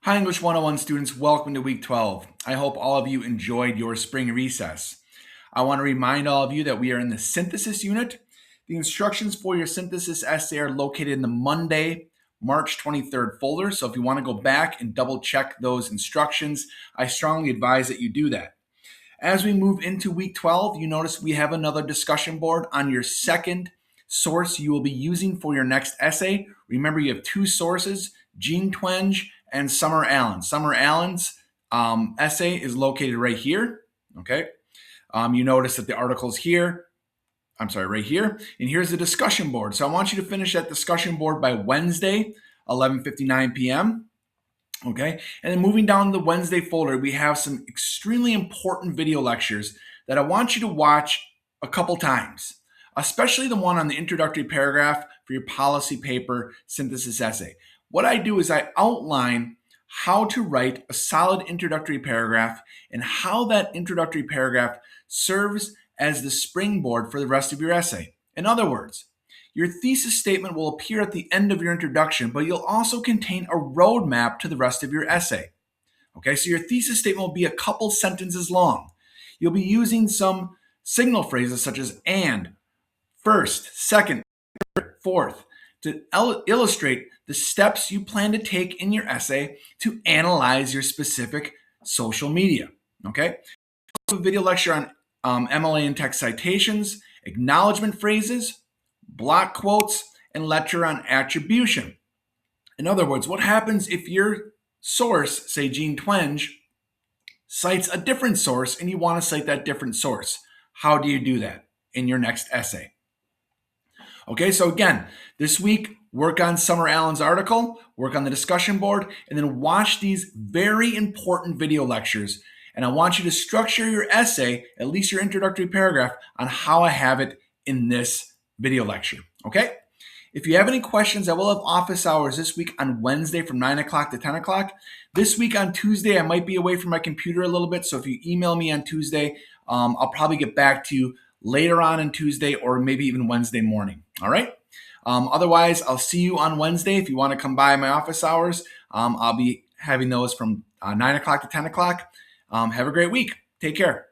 Hi, English 101 students. Welcome to week 12. I hope all of you enjoyed your spring recess. I want to remind all of you that we are in the synthesis unit. The instructions for your synthesis essay are located in the Monday, March 23rd folder. So if you want to go back and double check those instructions, I strongly advise that you do that. As we move into week 12, you notice we have another discussion board on your second source you will be using for your next essay. Remember, you have two sources, Jean Twenge and Summer Allen. Summer Allen's essay is located right here, okay? You notice that the article's here, right here, and here's the discussion board. So I want you to finish that discussion board by Wednesday, 11:59 p.m., okay? And then moving down the Wednesday folder, we have some extremely important video lectures that I want you to watch a couple times, especially the one on the introductory paragraph for your policy paper synthesis essay. What I do is I outline how to write a solid introductory paragraph and how that introductory paragraph serves as the springboard for the rest of your essay. In other words, your thesis statement will appear at the end of your introduction, but you'll also contain a roadmap to the rest of your essay. Okay, so your thesis statement will be a couple sentences long. You'll be using some signal phrases such as and, first, second, third, fourth, to illustrate the steps you plan to take in your essay to analyze your specific social media. Okay, a video lecture on MLA and text citations, acknowledgement phrases, block quotes, and lecture on attribution. In other words, what happens if your source, say Jean Twenge, cites a different source and you want to cite that different source? How do you do that in your next essay? Okay, so again, this week, work on Summer Allen's article, work on the discussion board, and then watch these very important video lectures. And I want you to structure your essay, at least your introductory paragraph, on how I have it in this video lecture, okay? If you have any questions, I will have office hours this week on Wednesday from 9 o'clock to 10 o'clock. This week on Tuesday, I might be away from my computer a little bit, so if you email me on Tuesday, I'll probably get back to you later on Tuesday or maybe even Wednesday morning, all right? Otherwise, I'll see you on Wednesday. If you want to come by my office hours, I'll be having those from 9 o'clock to 10 o'clock. Have a great week. Take care.